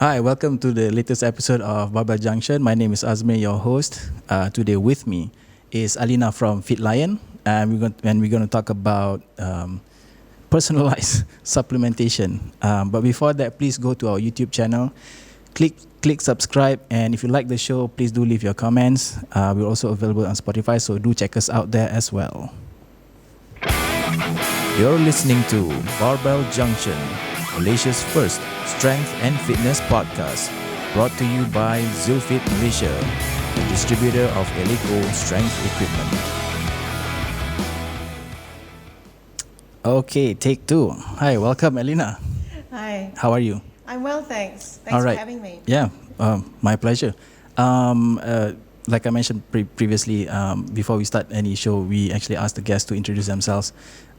Hi, welcome to the latest episode of BARBELL Junction. My name is Azmi, your host. Today with me is Alina from Fitlion, and we're going to talk about personalized supplementation. But before that, please go to our YouTube channel, click subscribe, and if you like the show, please do leave your comments. We're also available on Spotify, so do check us out there as well. You're listening to BARBELL Junction, Malaysia's first strength and fitness podcast, brought to you by Zealfit Malaysia, the distributor of Eleco strength equipment. Okay, take two. Hi, welcome, Alina. Hi. How are you? I'm well, thanks. All Thanks right. for having me. Yeah, my pleasure. Like I mentioned previously, before we start any show, we actually ask the guests to introduce themselves.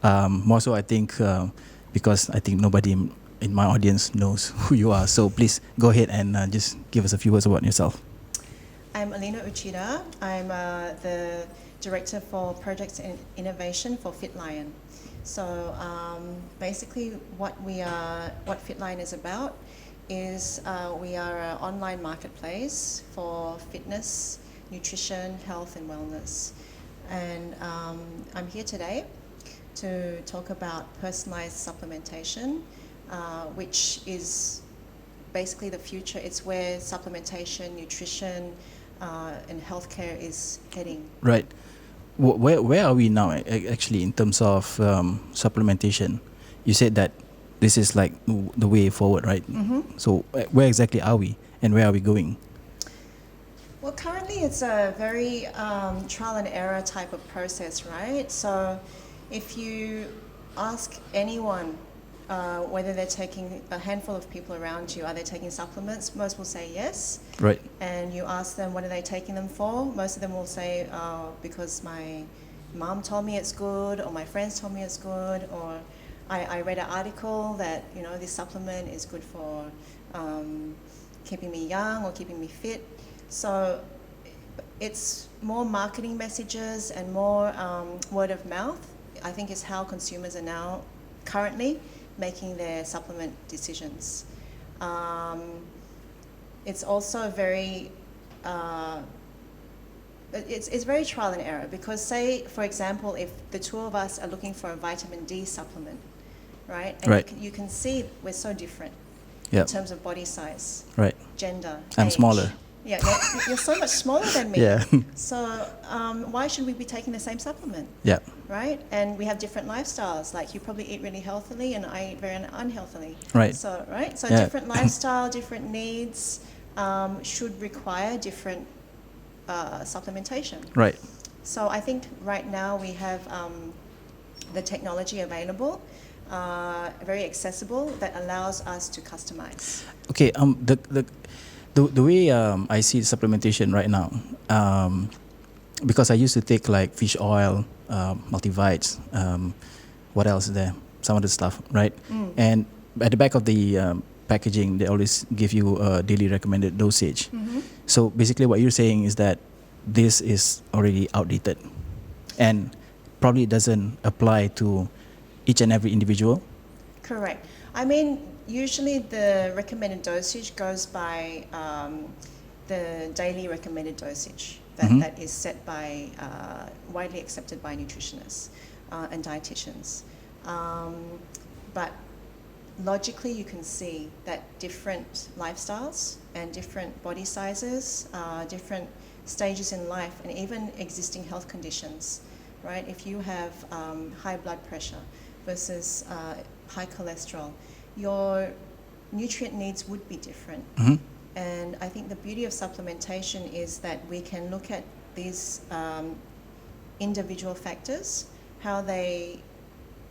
More so, I think, because I think nobody in my audience knows who you are. So please go ahead and just give us a few words about yourself. I'm Alina Uchida. I'm the Director for Projects and Innovation for Fitlion. So basically what Fitlion is about is we are an online marketplace for fitness, nutrition, health and wellness. And I'm here today to talk about personalized supplementation, which is basically the future. It's where supplementation, nutrition, and healthcare is heading. Right. Where are we now actually in terms of supplementation? You said that this is like the way forward, right? Mm-hmm. So where exactly are we and where are we going? Well, currently it's a very trial and error type of process, right? So if you ask anyone whether they're taking, a handful of people around you, are they taking supplements? Most will say yes. Right. And you ask them, what are they taking them for? Most of them will say, because my mom told me it's good, or my friends told me it's good, or I read an article that, you know, this supplement is good for keeping me young or keeping me fit. So it's more marketing messages and more word of mouth, I think, is how consumers are now currently making their supplement decisions. It's also very, it's very trial and error, because say, for example, if the two of us are looking for a vitamin D supplement, right? And Right. you can see we're so different Yep. in terms of body size, Right. gender, I'm age. smaller. Yeah, you're so much smaller than me. Yeah. So why should we be taking the same supplement? Yeah. Right? And we have different lifestyles. Like, you probably eat really healthily and I eat very unhealthily. Right. So, right? So Yeah. different lifestyle, different needs should require different supplementation. Right. So I think right now we have the technology available, very accessible, that allows us to customize. Okay. The way I see supplementation right now, because I used to take like fish oil, multivites, what else is there? Some other stuff, right? And at the back of the packaging, they always give you a daily recommended dosage. Mm-hmm. So basically what you're saying is that this is already outdated and probably doesn't apply to each and every individual. Correct. I mean, usually the recommended dosage goes by the daily recommended dosage that is set by, widely accepted by nutritionists and dietitians. But logically, you can see that different lifestyles and different body sizes, different stages in life, and even existing health conditions, right? If you have high blood pressure versus high cholesterol, your nutrient needs would be different. Mm-hmm. And I think the beauty of supplementation is that we can look at these individual factors, how they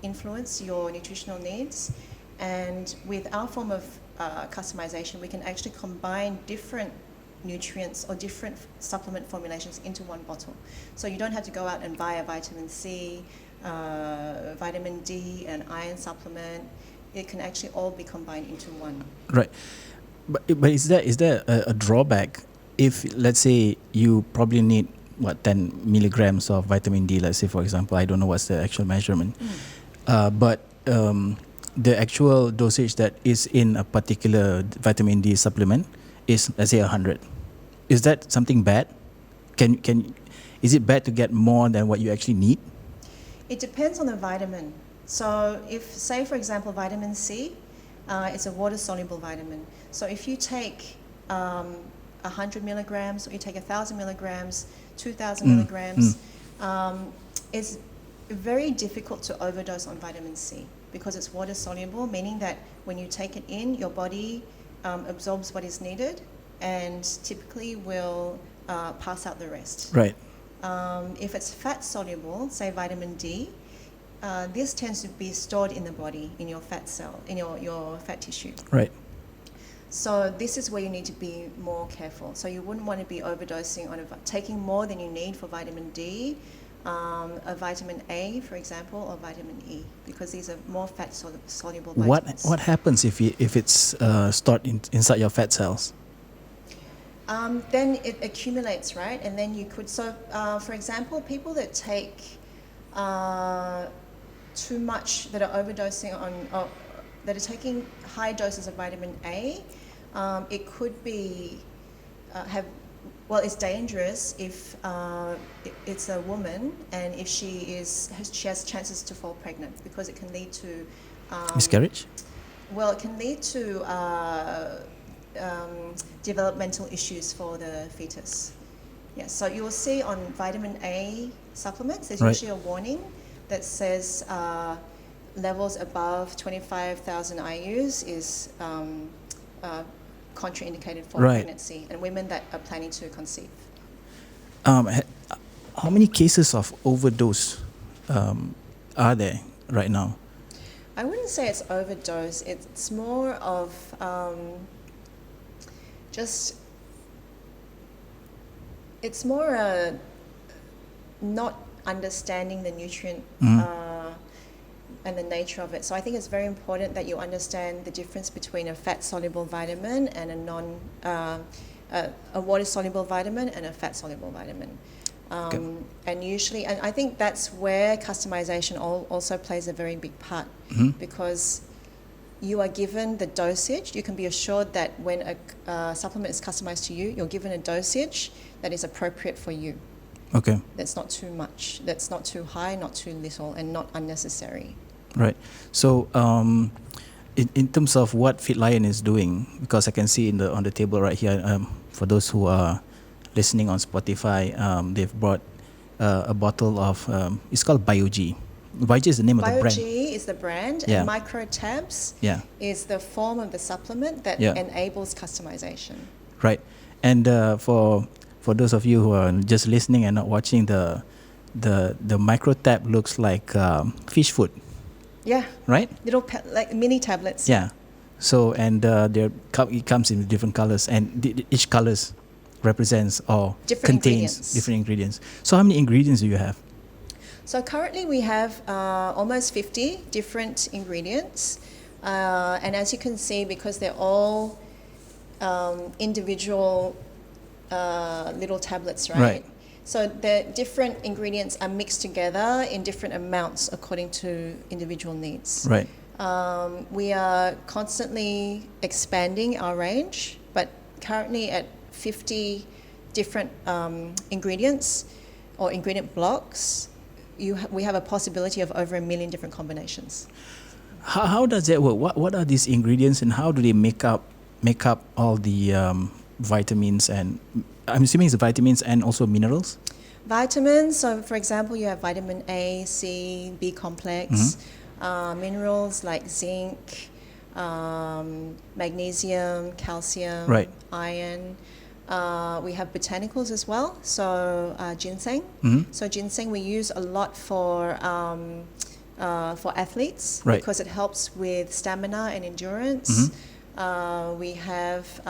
influence your nutritional needs, and with our form of customization, we can actually combine different nutrients or different supplement formulations into one bottle. So you don't have to go out and buy a vitamin C, vitamin D, an iron supplement. It can actually all be combined into one. Right. But is there a drawback if, let's say, you probably need 10 milligrams of vitamin D, let's say, for example. I don't know what's the actual measurement. But the actual dosage that is in a particular vitamin D supplement is, let's say, 100. Is that something bad? Is it bad to get more than what you actually need? It depends on the vitamin. So if, say for example, vitamin C, it's a water-soluble vitamin. So if you take 100 milligrams, or you take 1,000 milligrams, 2,000 milligrams, it's very difficult to overdose on vitamin C because it's water-soluble, meaning that when you take it in, your body absorbs what is needed and typically will pass out the rest. Right. If it's fat-soluble, say vitamin D, this tends to be stored in the body, in your fat cell, in your fat tissue. Right. So this is where you need to be more careful. So you wouldn't want to be overdosing on taking more than you need for vitamin D, a vitamin A, for example, or vitamin E, because these are more fat-soluble vitamins. What happens if it's stored inside your fat cells? Then it accumulates, right? And then you could, for example, people that take too much, that are overdosing on, that are taking high doses of vitamin A, it could be, it's dangerous if it's a woman and if she has chances to fall pregnant, because it can lead to... miscarriage? Well, it can lead to developmental issues for the fetus. Yes, so you will see on vitamin A supplements, there's usually a warning that says levels above 25,000 IUs is contraindicated for pregnancy and women that are planning to conceive. How many cases of overdose are there right now? I wouldn't say it's overdose. It's more of it's more not understanding the nutrient and the nature of it. So I think it's very important that you understand the difference between a fat-soluble vitamin and a water-soluble vitamin and a fat-soluble vitamin. And usually, and I think that's where customization also plays a very big part, because you are given the dosage. You can be assured that when a supplement is customized to you, you're given a dosage that is appropriate for you. Okay. That's not too much. That's not too high, not too little, and not unnecessary. Right. So, in terms of what Fitlion is doing, because I can see on the table right here, for those who are listening on Spotify, they've brought a bottle of it's called BioG. BioG is the name of the brand. BioG is the brand, and microtabs is the form of the supplement that enables customization. Right. And for those of you who are just listening and not watching, the microtab looks like fish food. Yeah. Right? Little like mini tablets. Yeah. So, and it comes in different colors, and each colors represents or contains different ingredients. So how many ingredients do you have? So currently we have almost 50 different ingredients. And as you can see, because they're all individual little tablets, right? So the different ingredients are mixed together in different amounts according to individual needs. Right. We are constantly expanding our range, but currently at 50 different ingredients or ingredient blocks, we have a possibility of over 1 million different combinations. How does that work? What are these ingredients, and how do they make up all the vitamins? And I'm assuming it's vitamins and also minerals. Vitamins. So, for example, you have vitamin A, C, B complex. Minerals like zinc, magnesium, calcium, iron. We have botanicals as well, so ginseng. So ginseng we use a lot for athletes because it helps with stamina and endurance. We have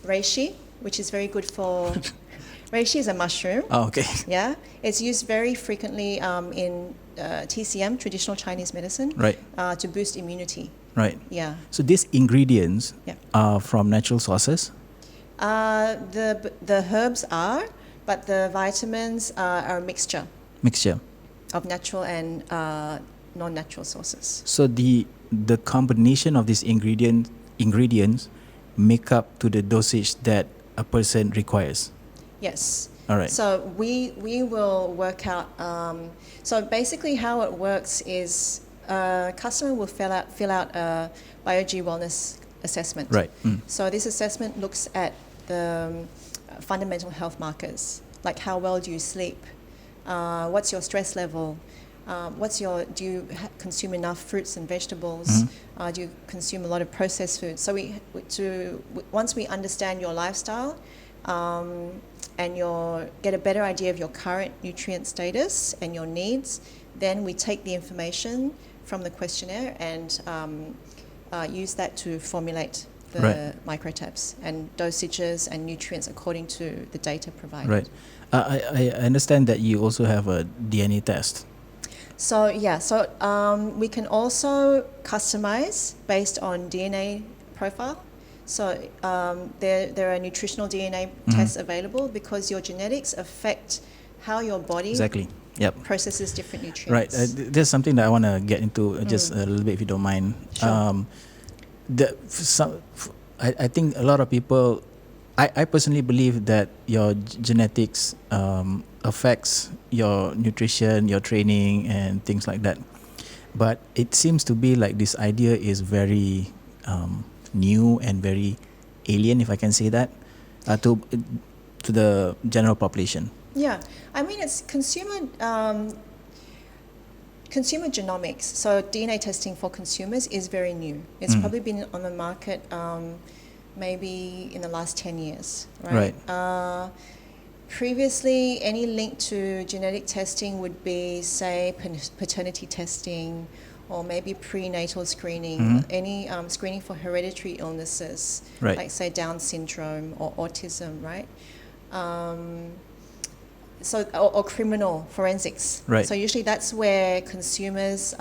reishi, which is very good for... Reishi is a mushroom. Oh, okay. Yeah, it's used very frequently in TCM, traditional Chinese medicine, to boost immunity. Right. Yeah. So these ingredients are from natural sources? The herbs are, but the vitamins are a mixture. Mixture. Of natural and non-natural sources. So the combination of these ingredients make up to the dosage that a person requires. Yes. All right. So we will work out. So basically, how it works is a customer will fill out a BioG wellness assessment. Right. So this assessment looks at the fundamental health markers, like how well do you sleep, what's your stress level, do you consume enough fruits and vegetables, do you consume a lot of processed foods. So once we understand your lifestyle, and get a better idea of your current nutrient status and your needs, then we take the information from the questionnaire and use that to formulate the microtabs and dosages and nutrients according to the data provided. Right. I understand that you also have a DNA test. So we can also customize based on DNA profile. So there are nutritional DNA tests available because your genetics affect how your body processes different nutrients. Right. There's something that I want to get into just a little bit, if you don't mind. Sure. I think a lot of people, I personally believe that your genetics affects your nutrition, your training, and things like that. But it seems to be like this idea is very new and very alien, if I can say that, to the general population. Yeah, I mean it's consumer genomics. So DNA testing for consumers is very new. It's probably been on the market maybe in the last 10 years, right? Previously, any link to genetic testing would be, say, paternity testing, or maybe prenatal screening, any screening for hereditary illnesses, like say Down syndrome or autism, right? Or criminal forensics. Right. So usually that's where consumers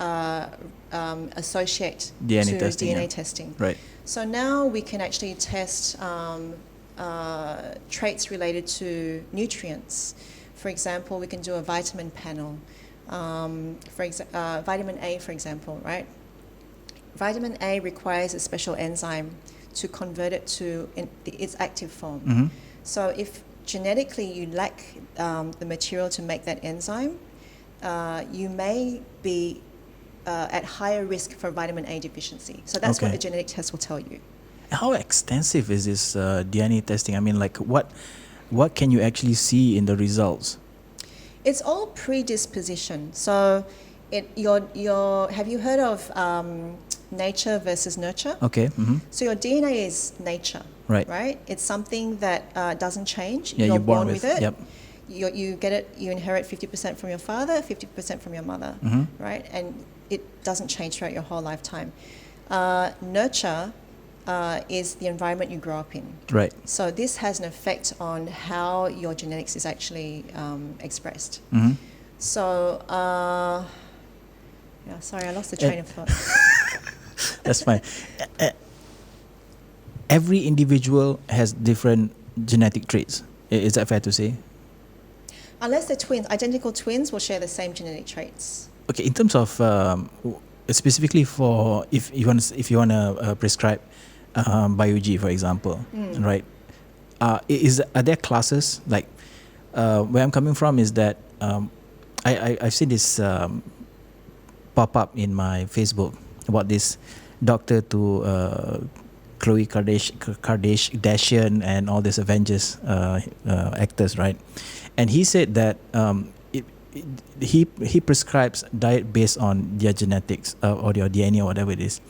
associate DNA testing. Right. So now we can actually test traits related to nutrients. For example, we can do a vitamin panel. Vitamin A, for example, right? Vitamin A requires a special enzyme to convert it to its active form. So if genetically you lack the material to make that enzyme, you may be at higher risk for vitamin A deficiency. So that's what a genetic test will tell you. How extensive is this DNA testing? I mean, like what can you actually see in the results? It's all predisposition. So have you heard of nature versus nurture? Okay. So your DNA is nature, right? It's something that doesn't change. Yeah, you're born with it. Yep. You get it. You inherit 50% from your father, 50% from your mother, right? And it doesn't change throughout your whole lifetime. Nurture is the environment you grow up in. Right. So this has an effect on how your genetics is actually expressed. So, sorry, I lost the train of thought. That's fine. Every individual has different genetic traits. Is that fair to say? Unless they're twins, identical twins will share the same genetic traits. Okay, in terms of specifically for if you want to prescribe BioG, for example, right? Are there classes like where I'm coming from is that I've seen this pop up in my Facebook about this doctor to Khloe Kardashian and all these Avengers actors, right? And he said that he prescribes diet based on their genetics or their DNA or whatever it is,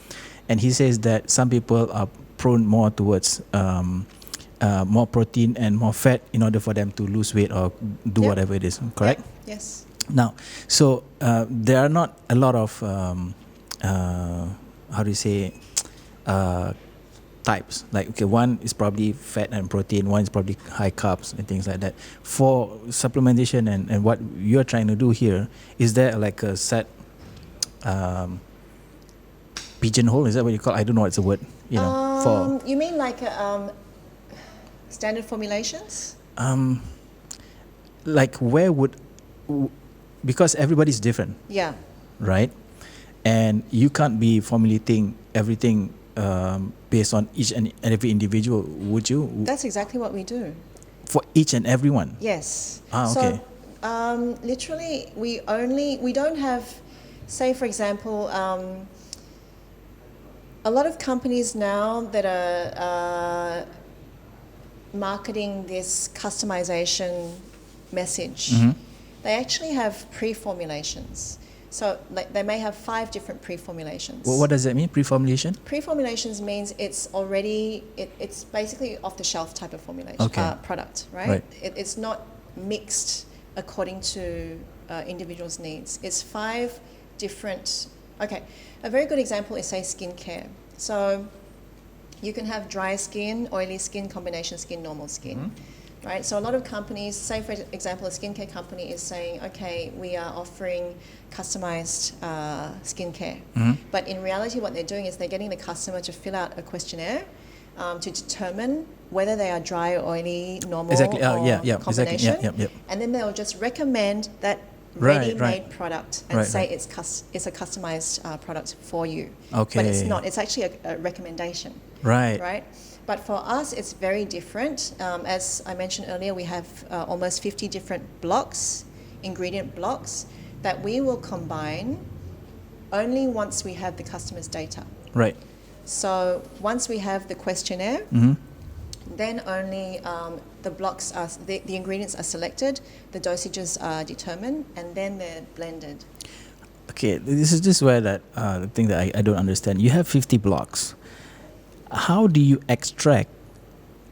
and he says that some people are prone more towards more protein and more fat in order for them to lose weight or do whatever it is. Correct? Yes. Now, so there are not a lot of how do you say types. Like, okay, one is probably fat and protein, one is probably high carbs and things like that. For supplementation and what you're trying to do here, is there like a set pigeonhole? Is that what you call? I don't know what's the word. For you mean like standard formulations? Like where would, because everybody's different. Yeah. Right. and you can't be formulating everything based on each and every individual, would you? That's exactly what we do. For each and every one? Yes. Okay. So literally, we don't have, say for example, a lot of companies now that are marketing this customization message, they actually have pre-formulations. So like they may have 5 different pre-formulations. What does that mean, pre-formulation? Pre-formulations means it's already, it's basically off-the-shelf type of formulation, product, right? Right. It's not mixed according to individuals' needs. It's 5 different, okay, a very good example is say skincare. So you can have dry skin, oily skin, combination skin, normal skin. Right, so a lot of companies, say for example, a skincare company is saying, okay, we are offering customized skincare. But in reality, what they're doing is they're getting the customer to fill out a questionnaire to determine whether they are dry, oily, normal, or combination. Exactly. And then they'll just recommend that Right, ready-made product and Right, say right. it's a customized product for you. Okay. But it's not. It's actually a recommendation. Right. Right. But for us, it's very different. As I mentioned earlier, we have almost 50 different blocks, ingredient blocks, that we will combine only once we have the customer's data. Right. So once we have the questionnaire, then only the blocks are, the ingredients are selected, the dosages are determined, and then they're blended. Okay, this is where that the thing that I don't understand. You have 50 blocks. How do you extract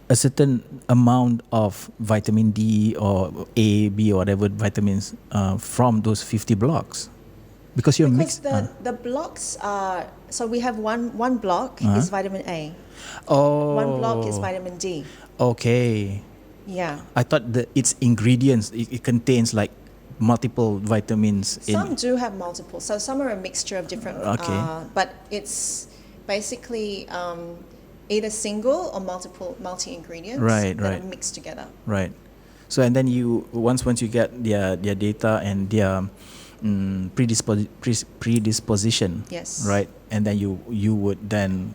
a certain amount of vitamin D or A, B, or whatever vitamins from those 50 blocks? Because you're Because mixed. the blocks are, so we have one block is vitamin A. Oh. One block is vitamin D. Okay. Yeah. I thought that its ingredients, it contains like multiple vitamins. Some do have multiple. So some are a mixture of different, but it's basically either single or multi-ingredients Right, that right. are mixed together. Right. So and then you once you get their data and their predisposition. Yes. Right. And then you would then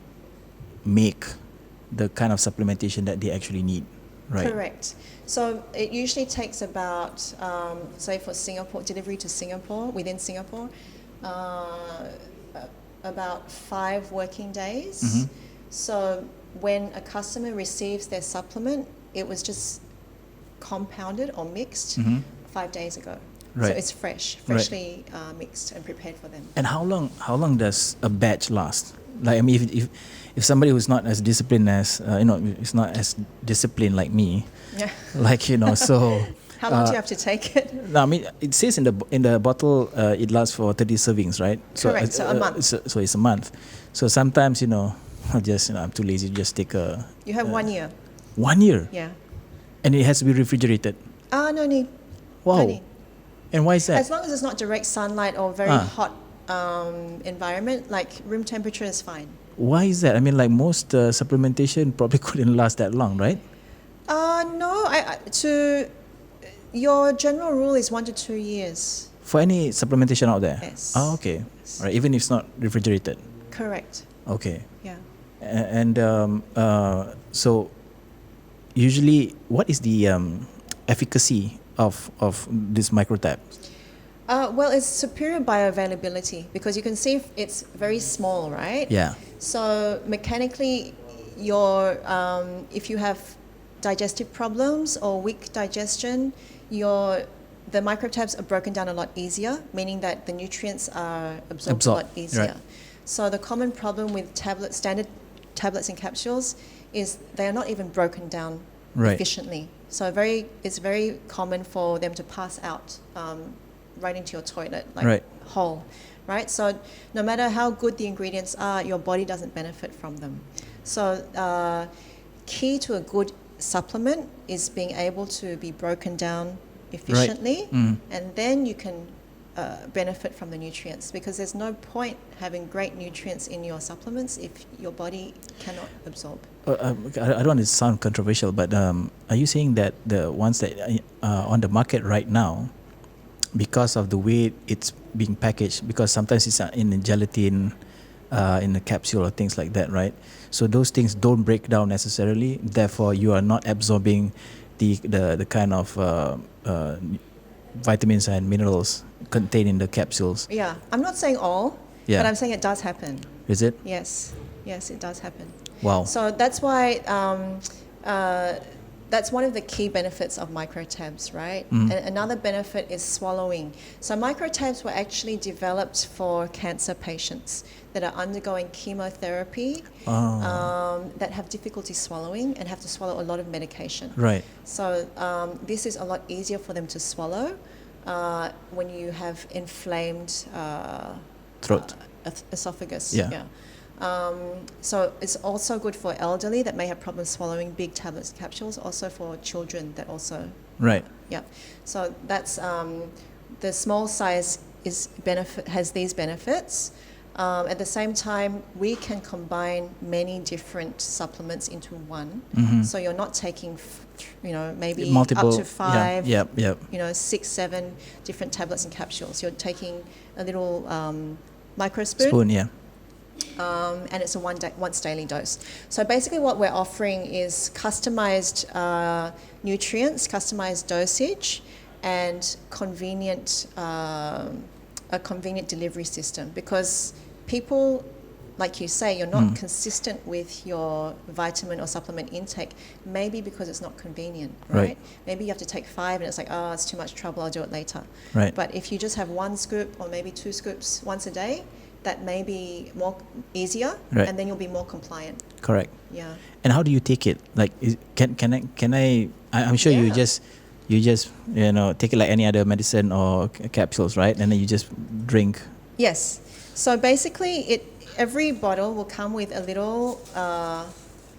make the kind of supplementation that they actually need. Right. Correct. So it usually takes about, say for Singapore, delivery to Singapore, within Singapore, about 5 working days. So when a customer receives their supplement, it was just compounded or mixed 5 days ago. Right. So it's freshly mixed and prepared for them. And how long does a batch last? Like I mean, if somebody who's not as disciplined as is not as disciplined like me, Yeah. like so. How long do you have to take it? No, I mean it says in the bottle it lasts for 30 servings, right? Correct. So a month. So it's a month. So sometimes I just I'm too lazy to just take a. You have 1 year. 1 year. Yeah. And it has to be refrigerated. No need. Wow. No need. And why is that? As long as it's not direct sunlight or very hot environment, like room temperature is fine. Why is that? I mean, like most supplementation probably couldn't last that long, right? No. Your general rule is 1 to 2 years. For any supplementation out there? Yes. Oh, okay. Yes. All right, even if it's not refrigerated? Correct. Okay. Yeah. And so usually what is the efficacy of this microtab? Well, it's superior bioavailability because you can see it's very small, right? Yeah. So mechanically, if you have digestive problems or weak digestion, the microtabs are broken down a lot easier, meaning that the nutrients are absorbed a lot easier. Right. So the common problem with standard tablets and capsules is they are not even broken down efficiently. So it's very common for them to pass out right into your toilet, like whole, right? So no matter how good the ingredients are, your body doesn't benefit from them. So key to a good supplement is being able to be broken down efficiently, and then you can benefit from the nutrients, because there's no point having great nutrients in your supplements if your body cannot absorb. I don't want to sound controversial, but are you saying that the ones that are on the market right now, because of the way it's being packaged, because sometimes it's in a gelatin, in a capsule or things like that, right? So those things don't break down necessarily. Therefore, you are not absorbing the kind of vitamins and minerals contained in the capsules. Yeah, I'm not saying all, Yeah. but I'm saying it does happen. Is it? Yes, it does happen. Wow. So that's why that's one of the key benefits of microtabs, right? Mm. And another benefit is swallowing. So microtabs were actually developed for cancer patients that are undergoing chemotherapy, that have difficulty swallowing and have to swallow a lot of medication. Right. So this is a lot easier for them to swallow when you have inflamed Throat. Esophagus. Yeah. So it's also good for elderly that may have problems swallowing big tablets, capsules. Also for children that also. Right. Yeah. So that's the small size has these benefits. At the same time, we can combine many different supplements into one. Mm-hmm. So you're not taking, maybe multiple, up to 5, Yep. 6, 7 different tablets and capsules. You're taking a little micro spoon. Spoon, yeah. And it's a once daily dose. So basically what we're offering is customized nutrients, customized dosage, and a convenient delivery system, because people, like you say, you're not consistent with your vitamin or supplement intake, maybe because it's not convenient, right? Maybe you have to take 5 and it's like, oh, it's too much trouble, I'll do it later. Right. But if you just have 1 scoop or maybe 2 scoops once a day, that may be more easier, right, and then you'll be more compliant. Correct. Yeah. And how do you take it? Like, can I? I'm sure you just take it like any other medicine or capsules, right? And then you just drink. Yes. So basically, every bottle will come with a little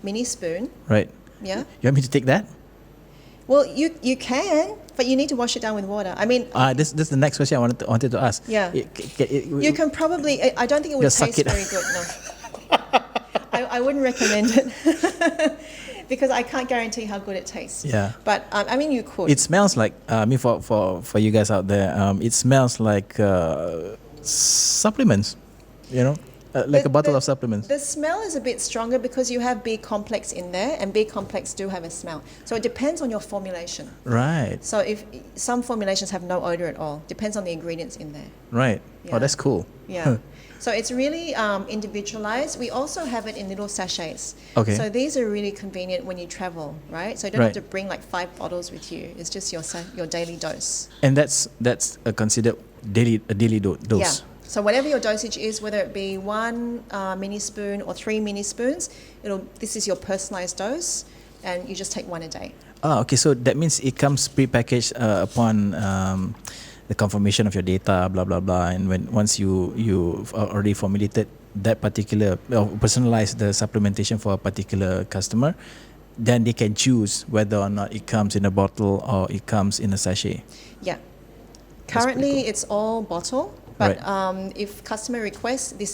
mini spoon. Right. Yeah. You want me to take that? Well, you can, but you need to wash it down with water. I mean, this is the next question I wanted to ask. Yeah. You can probably. I don't think it would Just suck taste it. very good. No. I wouldn't recommend it because I can't guarantee how good it tastes. Yeah. But I mean, you could. It smells like for you guys out there. It smells like supplements. Like a bottle of supplements. The smell is a bit stronger because you have B complex in there, and B complex do have a smell. So it depends on your formulation. Right. So if some formulations have no odor at all, depends on the ingredients in there. Right. Yeah. Oh, that's cool. Yeah. So it's really individualized. We also have it in little sachets. Okay. So these are really convenient when you travel, right? So you don't Right. have to bring like 5 bottles with you. It's just your daily dose. And that's considered a daily dose. Yeah. So whatever your dosage is, whether it be 1 mini spoon or 3 mini spoons, this is your personalized dose, and you just take 1 a day. Ah, okay. So that means it comes pre-packaged upon the confirmation of your data, blah blah blah. And once you've already formulated that particular personalized the supplementation for a particular customer, then they can choose whether or not it comes in a bottle or it comes in a sachet. Yeah. That's pretty Currently, cool. it's all bottle. But Right. if customer requests, the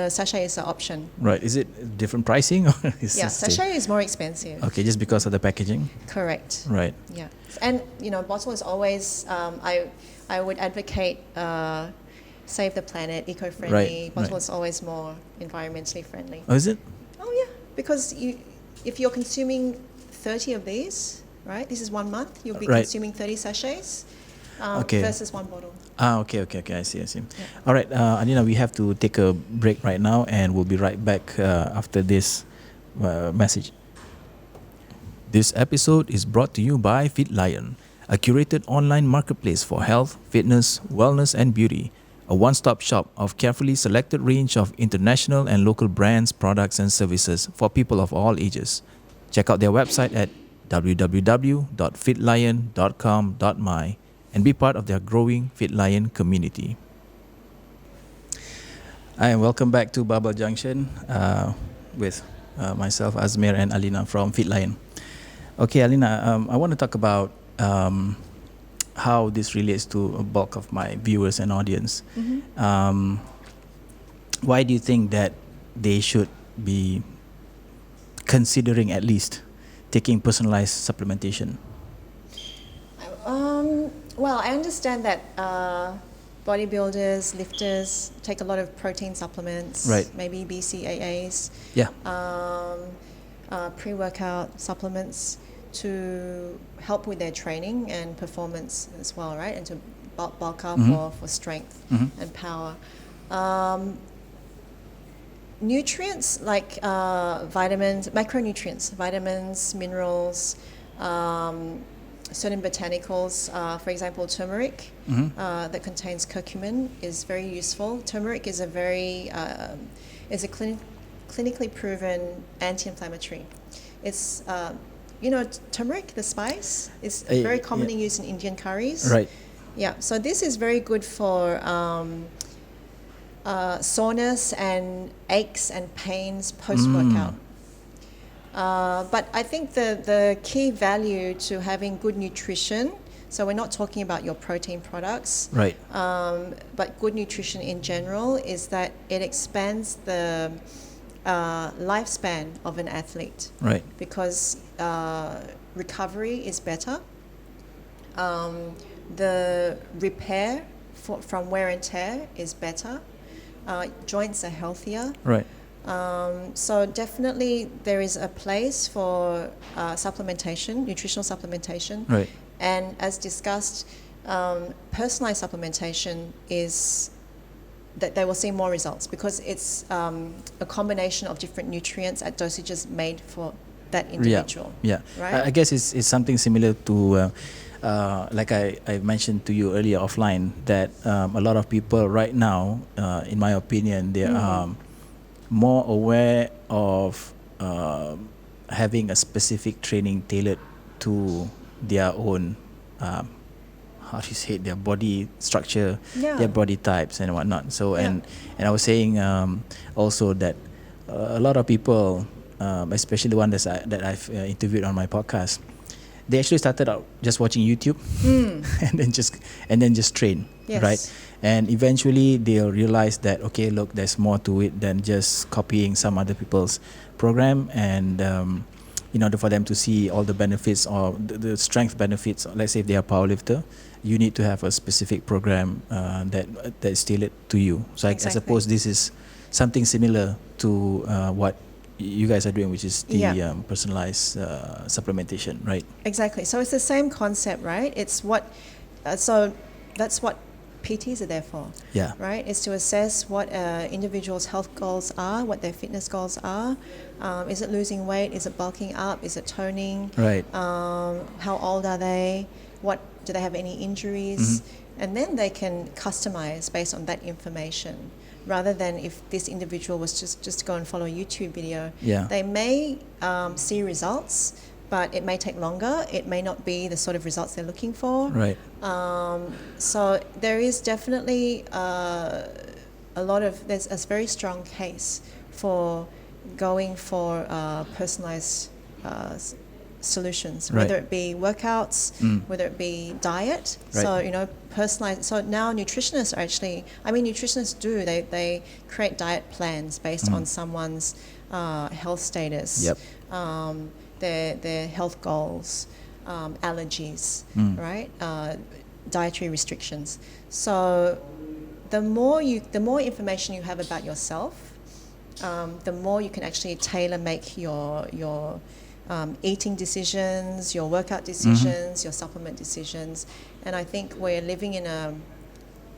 sachet is an option. Right. Is it different pricing or is Yeah, it same? sachet is more expensive. Okay, just because of the packaging. Correct. Right. Yeah, and bottle is always. I would advocate save the planet, eco-friendly. Right, Bottle right. is always more environmentally friendly. Oh, is it? Oh yeah, because if you're consuming 30 of these, right? This is 1 month. You'll be Right. consuming 30 sachets Okay. versus 1 bottle. Okay. I see. All right, Alina, we have to take a break right now, and we'll be right back after this message. This episode is brought to you by Fitlion, a curated online marketplace for health, fitness, wellness, and beauty. A one-stop shop of carefully selected range of international and local brands, products, and services for people of all ages. Check out their website at www.fitlion.com.my and be part of their growing Fitlion community. Hi, and welcome back to Barbell Junction with myself, Azmir, and Alina from Fitlion. Okay, Alina, I want to talk about how this relates to a bulk of my viewers and audience. Mm-hmm. Why do you think that they should be considering at least taking personalized supplementation? Well, I understand that bodybuilders, lifters take a lot of protein supplements, Right. maybe BCAAs, Yeah. pre-workout supplements to help with their training and performance as well, right? And to bulk up for strength and power. Nutrients like vitamins, macronutrients, vitamins, minerals, certain botanicals, for example, turmeric that contains curcumin is very useful. Turmeric is a very clinically proven anti-inflammatory. It's turmeric, the spice, is very commonly used in Indian curries. Right. Yeah, so this is very good for soreness and aches and pains post-workout. But I think the key value to having good nutrition, so we're not talking about your protein products, Right. but good nutrition in general is that it expands the lifespan of an athlete. Right. Because recovery is better. The repair from wear and tear is better. Joints are healthier. Right. So definitely there is a place for supplementation, nutritional supplementation. Right. And as discussed, personalized supplementation is that they will see more results because it's a combination of different nutrients at dosages made for that individual. Yeah. Right? I guess it's something similar to, like I mentioned to you earlier offline, that a lot of people right now, in my opinion, they are more aware of having a specific training tailored to their own, how do you say it, their body structure, their body types and whatnot. So and I was saying also that a lot of people, especially the one that I've interviewed on my podcast, they actually started out just watching YouTube and then just train, right? And eventually they'll realize that, okay, look, there's more to it than just copying some other people's program. And in order for them to see all the benefits or the strength benefits, let's say if they are a powerlifter, you need to have a specific program that's tailored to you. So I suppose this is something similar to what you guys are doing, which is the personalized supplementation, right? Exactly. So it's the same concept, right? It's what, so that's what PTs are there for. Yeah. Right? Is to assess what individuals' health goals are, what their fitness goals are. Is it losing weight? Is it bulking up? Is it toning? Right. How old are they? What do they have any injuries? And then they can customize based on that information. Rather than if this individual was just to go and follow a YouTube video, they may see results, but it may take longer. It may not be the sort of results they're looking for. Right. So there is definitely there's a very strong case for going for personalized solutions, whether it be workouts, whether it be diet. Right. So, personalized. So now nutritionists are actually, nutritionists they create diet plans based on someone's health status, their health goals, allergies, right? Dietary restrictions. So the more information you have about yourself, the more you can actually tailor make your eating decisions, your workout decisions, your supplement decisions. And I think we're living in a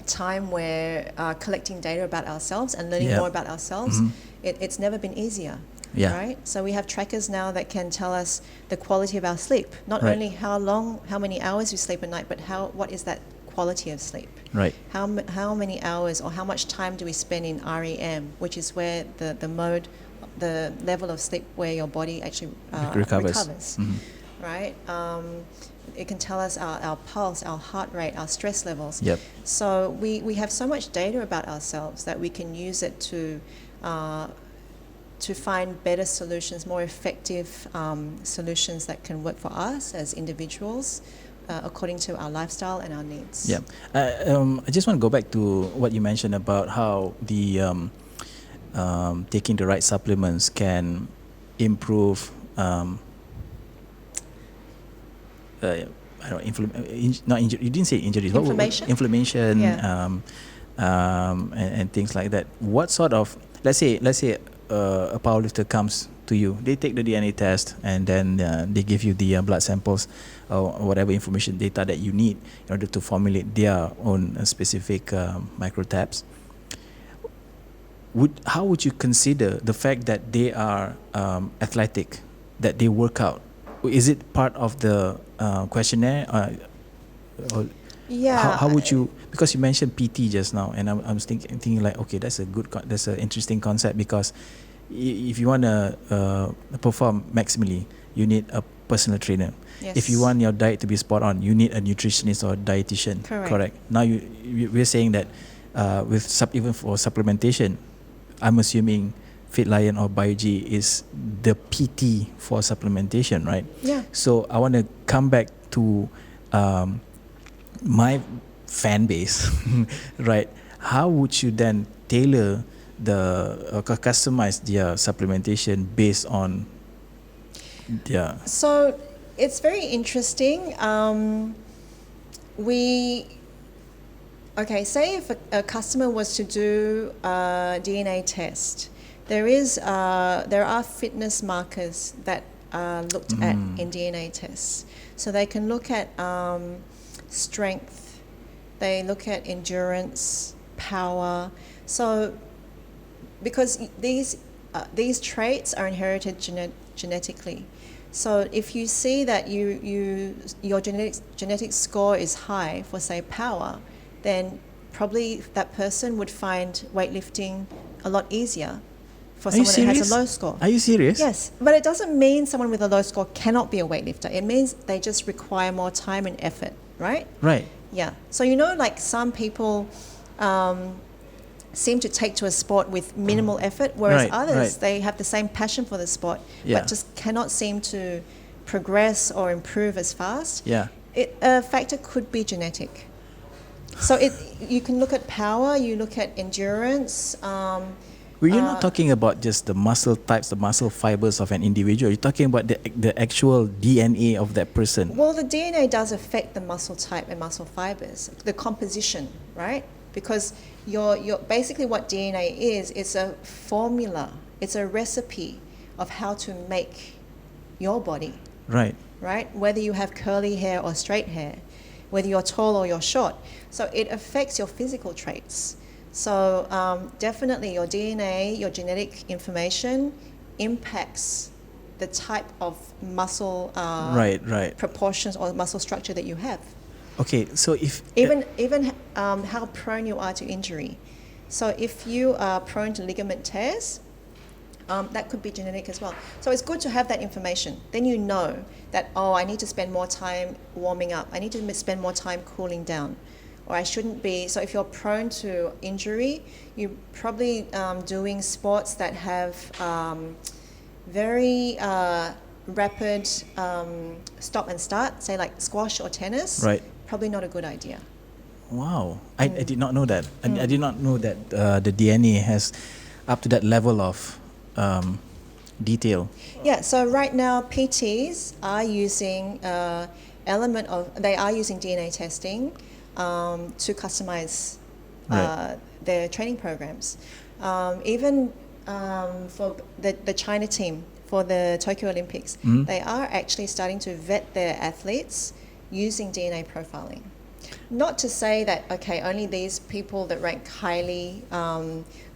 time where collecting data about ourselves and learning more about ourselves, it's never been easier. Right? So we have trackers now that can tell us the quality of our sleep, not only how many hours we sleep a night, but what is that quality of sleep. Right. How many hours or how much time do we spend in REM, which is where the level of sleep where your body actually recovers. Right? It can tell us our pulse, our heart rate, our stress levels. So we have so much data about ourselves that we can use it to find better solutions, more effective solutions that can work for us as individuals according to our lifestyle and our needs. I just want to go back to what you mentioned about how the taking the right supplements can improve I don't know, not injury. You didn't say injuries. Inflammation? Inflammation, Yeah. and things like that. What sort of, let's say a powerlifter comes to you, they take the DNA test, and then they give you the blood samples or whatever information data that you need in order to formulate their own specific microtabs. How would you consider the fact that they are athletic, that they work out? Is it part of the questionnaire? Or Yeah. how would you, because you mentioned PT just now, and I'm thinking like, okay, that's an interesting concept, because if you want to perform maximally, you need a personal trainer. Yes. If you want your diet to be spot on, you need a nutritionist or a dietitian. Correct. Now we're saying that even for supplementation, I'm assuming Fitlion or BioG is the PT for supplementation, right? Yeah. So I want to come back to my fan base, right? How would you then tailor customize their supplementation based on their... So it's very interesting. Say if a customer was to do a DNA test, there are fitness markers that are looked at in DNA tests. So they can look at strength, they look at endurance, power. So because these traits are inherited genetically. So if you see that your genetic score is high for, say, power, then probably that person would find weightlifting a lot easier for someone that has a low score. Are you serious? Yes, but it doesn't mean someone with a low score cannot be a weightlifter. It means they just require more time and effort, right? Right. Yeah. So like some people seem to take to a sport with minimal effort, whereas others, they have the same passion for the sport, but just cannot seem to progress or improve as fast. Yeah. A factor could be genetic. So you can look at power, you look at endurance. You're not talking about just the muscle types, the muscle fibers of an individual. You're talking about the actual DNA of that person. Well, the DNA does affect the muscle type and muscle fibers, the composition, right? Because your basically what DNA is a formula, it's a recipe of how to make your body. Right. Right? Whether you have curly hair or straight hair, whether you're tall or you're short. So it affects your physical traits. So definitely your DNA, your genetic information impacts the type of muscle proportions or muscle structure that you have. Okay, so if... Even how prone you are to injury. So if you are prone to ligament tears, that could be genetic as well. So it's good to have that information. Then you know that, I need to spend more time warming up. I need to spend more time cooling down. Or I shouldn't be. So if you're prone to injury, you're probably doing sports that have very rapid stop and start, say like squash or tennis. Right. Probably not a good idea. Wow. I did not know that. I did not know that the DNA has up to that level of detail. Yeah, so right now PTs are using they are using DNA testing to customize their training programs. Even for the China team for the Tokyo Olympics, they are actually starting to vet their athletes using DNA profiling. Not to say that, only these people that rank highly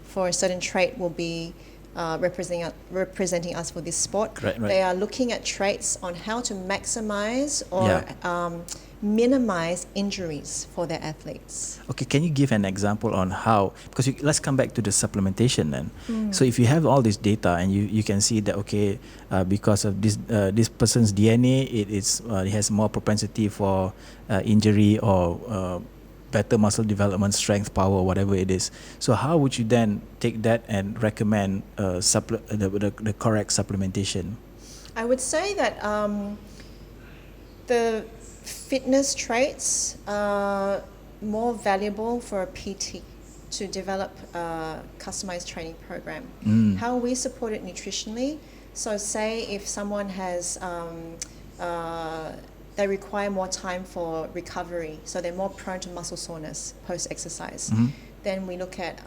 for a certain trait will be representing us for this sport. Right. They are looking at traits on how to maximize or minimize injuries for their athletes. Okay, can you give an example on how, because let's come back to the supplementation then. So if you have all this data and you can see that, because of this person's DNA, it has more propensity for injury or better muscle development, strength, power, whatever it is. So how would you then take that and recommend the correct supplementation? I would say that the fitness traits are more valuable for a PT to develop a customized training program. How we support it nutritionally. So say if someone has they require more time for recovery, so they're more prone to muscle soreness post-exercise. Then we look at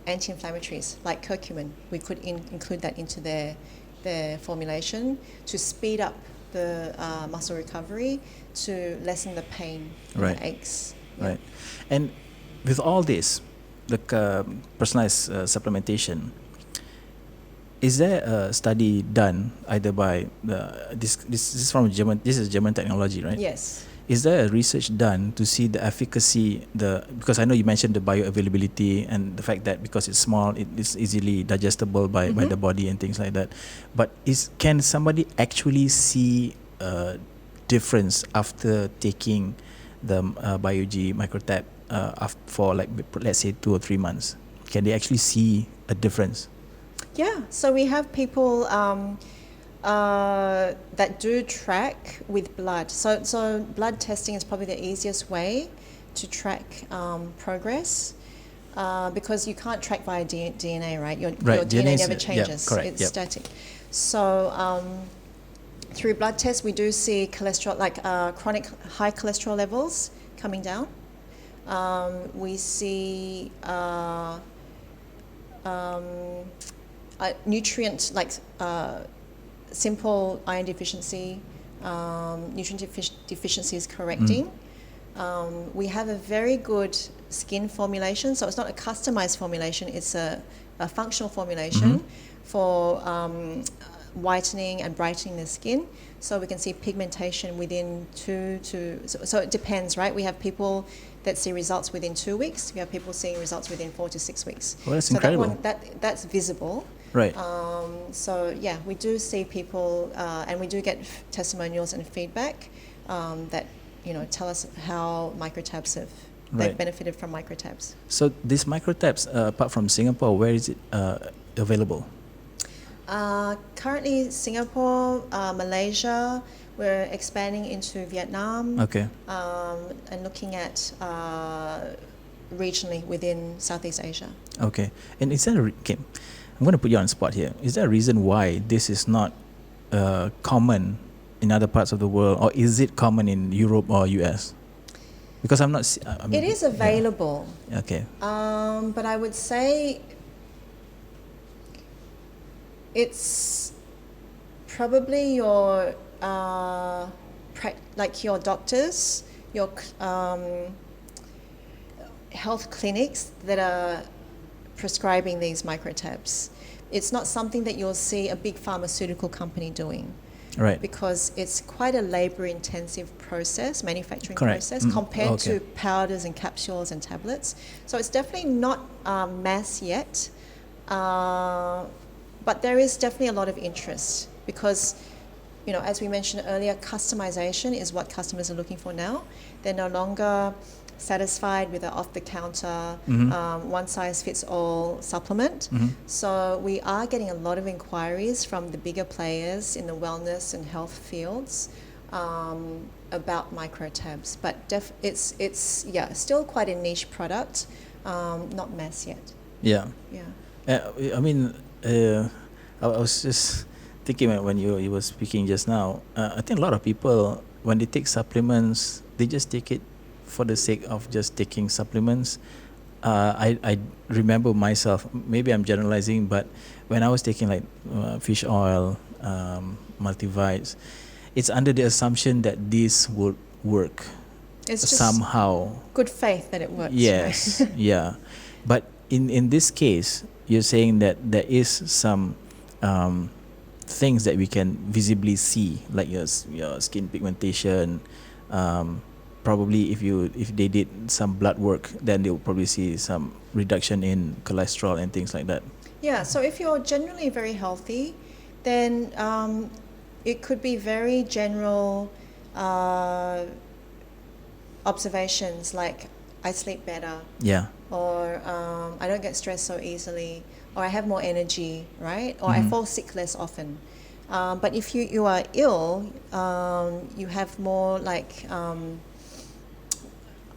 anti-inflammatories like curcumin. We could include that into their formulation to speed up the muscle recovery, to lessen the pain and the aches. Right. And with all this, the personalized supplementation, is there a study done either by this is from German? This is German technology, right? Yes. Is there a research done to see the efficacy, because I know you mentioned the bioavailability and the fact that because it's small, it is easily digestible by the body and things like that. But can somebody actually see a difference after taking the BioG microtab for like, let's say 2 or 3 months? Can they actually see a difference? Yeah. So we have people that do track with blood. So blood testing is probably the easiest way to track progress, because you can't track via DNA, right? Your DNA never changes. Correct, it's static. So through blood tests, we do see cholesterol, like chronic high cholesterol levels coming down. We see nutrient, like simple iron deficiency, nutrient deficiency is correcting. We have a very good skin formulation, so it's not a customized formulation, it's a functional formulation for whitening and brightening the skin. So we can see pigmentation within so it depends, right? We have people that see results within 2 weeks. We have people seeing results within 4 to 6 weeks. Well, that's so incredible. That's visible. Right. So yeah, we do see people, and we do get testimonials and feedback that tell us how microtabs they've benefited from microtabs. So these microtabs, apart from Singapore, where is it available? Currently, Singapore, Malaysia. We're expanding into Vietnam. Okay. And looking at regionally within Southeast Asia. Okay. And is there okay, I'm going to put you on the spot here. Is there a reason why this is not common in other parts of the world, or is it common in Europe or US? Because I'm not. It is available. Yeah. Okay. But I would say it's probably your like your doctors, your health clinics that are prescribing these microtabs. It's not something that you'll see a big pharmaceutical company doing. Right. Because it's quite a labor-intensive manufacturing Correct. process, compared to powders and capsules and tablets. So it's definitely not mass yet, but there is definitely a lot of interest because, as we mentioned earlier, customization is what customers are looking for now. They're no longer satisfied with an off-the-counter, one-size-fits-all supplement. So we are getting a lot of inquiries from the bigger players in the wellness and health fields about microtabs. But it's still quite a niche product, not mass yet. Yeah. Yeah. I was just thinking when you were speaking just now. I think a lot of people, when they take supplements, they just take it for the sake of just taking supplements. I remember myself, maybe I'm generalizing, but when I was taking like fish oil, multivites, it's under the assumption that this would work. It's just somehow. Good faith that it works. Yes, right? yeah. But in this case, you're saying that there is some things that we can visibly see, like your skin pigmentation. Probably if they did some blood work, then they'll probably see some reduction in cholesterol and things like that. Yeah, so if you're generally very healthy, then it could be very general observations like I sleep better. Yeah. Or I don't get stressed so easily, or I have more energy, right? Or I fall sick less often. But if you are ill, you have more like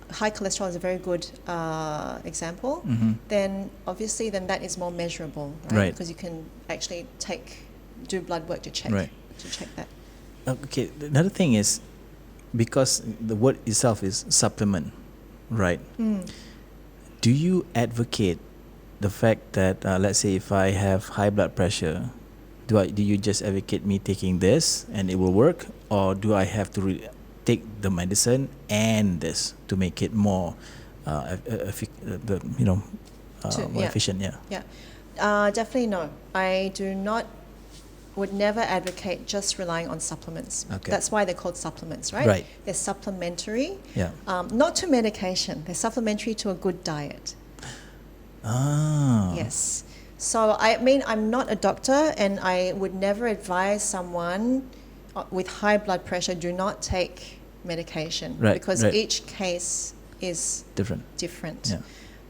high cholesterol is a very good example. Then obviously that is more measurable, right? Because you can actually do blood work to check that. Okay, another thing is, because the word itself is supplement, right? Do you advocate the fact that, let's say, if I have high blood pressure, do you just advocate me taking this and it will work, or do I have to take the medicine and this to make it more, more efficient? Yeah. Definitely no. I would never advocate just relying on supplements. Okay. That's why they're called supplements, right? Right. They're supplementary, Yeah. not to medication. They're supplementary to a good diet. Ah. Yes. So I mean, I'm not a doctor, and I would never advise someone with high blood pressure, do not take medication, Right, because right. each case is Different. different.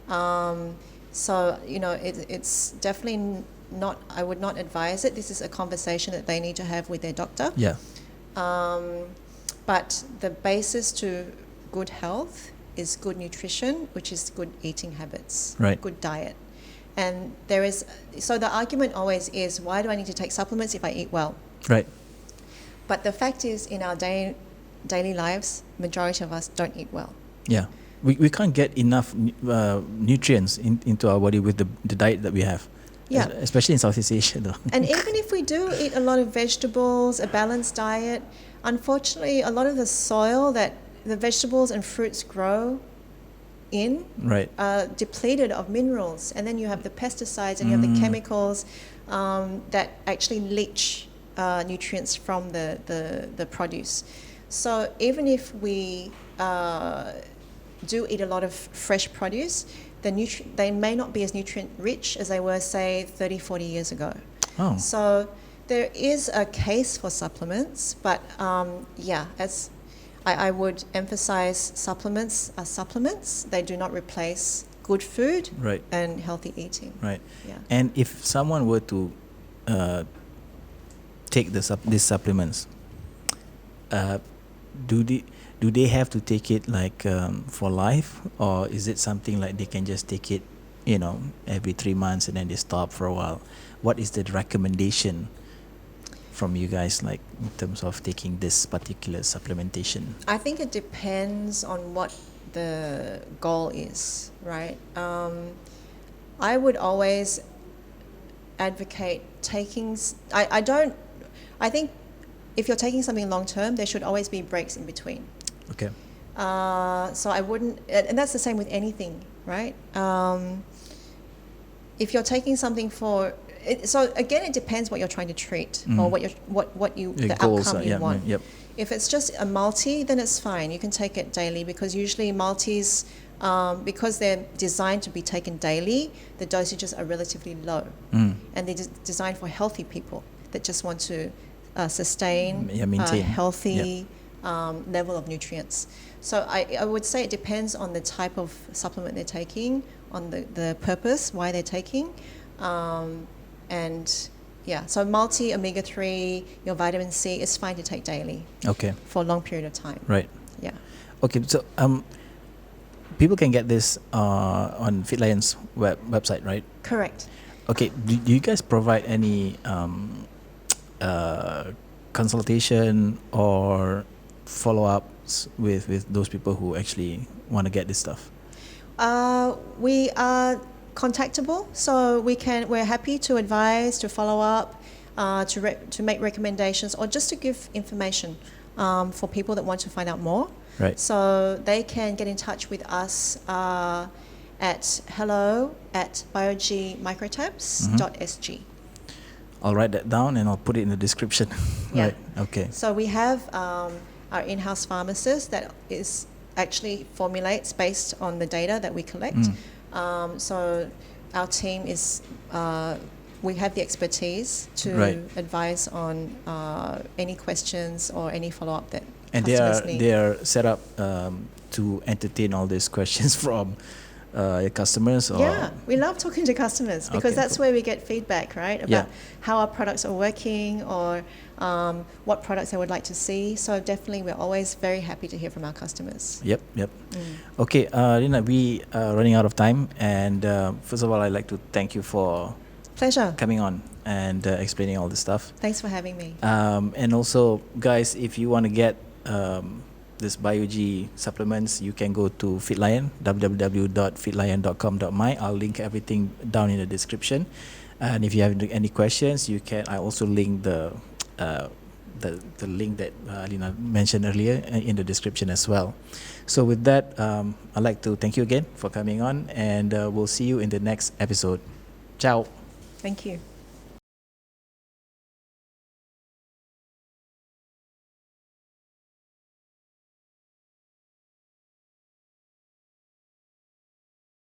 Yeah. So, it's definitely not, I would not advise it. This is a conversation that they need to have with their doctor. Yeah. But the basis to good health is good nutrition, which is good eating habits, Right. good diet. And so the argument always is, why do I need to take supplements if I eat well? Right. But the fact is, in our daily lives, majority of us don't eat well. Yeah. We can't get enough nutrients into our body with the diet that we have. Yeah. Especially in Southeast Asia, though. And even if we do eat a lot of vegetables, a balanced diet, unfortunately, a lot of the soil that the vegetables and fruits grow in Right. are depleted of minerals. And then you have the pesticides and you have the chemicals that actually leach nutrients from the produce. So even if we do eat a lot of fresh produce, they may not be as nutrient rich as they were, say, 30, 40 years ago. Oh. So there is a case for supplements, but as I would emphasize, supplements are supplements. They do not replace good food Right. and healthy eating. Right. Yeah. And if someone were to take these supplements, do they have to take it like for life, or is it something like they can just take it, every 3 months and then they stop for a while? What is the recommendation from you guys, like in terms of taking this particular supplementation? I think it depends on what the goal is, right? I would always advocate taking. I think if you're taking something long term, there should always be breaks in between. Okay. So I wouldn't, and that's the same with anything, right? If you're taking something so again, it depends what you're trying to treat or the goals outcome you want. Yep. If it's just a multi, then it's fine. You can take it daily, because usually multis, because they're designed to be taken daily, the dosages are relatively low, and they're designed for healthy people that just want to sustain maintain. a healthy level of nutrients. So I would say it depends on the type of supplement they're taking, on the purpose, why they're taking. So multi omega-3, your vitamin C is fine to take daily. Okay. For a long period of time. Right. Yeah. Okay, so people can get this on Fitlion's website, right? Correct. Okay, do you guys provide any consultation or follow-ups with those people who actually want to get this stuff? We are contactable, so we're happy to advise, to follow up, to make recommendations, or just to give information for people that want to find out more. Right. So they can get in touch with us at hello@biogmicrotabs.sg. I'll write that down and I'll put it in the description. Yeah. Right. Okay. So we have our in-house pharmacist that is actually formulates based on the data that we collect. So our team is, we have the expertise to advise on any questions or any follow-up that customers need. They are set up to entertain all these questions from your customers? Or? Yeah, we love talking to customers because that's where we get feedback, right? About how our products are working or what products they would like to see. So definitely we're always very happy to hear from our customers. Yep. Okay, Alina, we are running out of time. And first of all, I'd like to thank you for Pleasure. coming on and explaining all this stuff. Thanks for having me. And also, guys, if you want to get this BioG supplements, you can go to Fitlion, www.fitlion.com.my. I'll link everything down in the description. And if you have any questions, you can. I also link the link that Alina mentioned earlier in the description as well. So with that, I'd like to thank you again for coming on, and we'll see you in the next episode. Ciao. Thank you.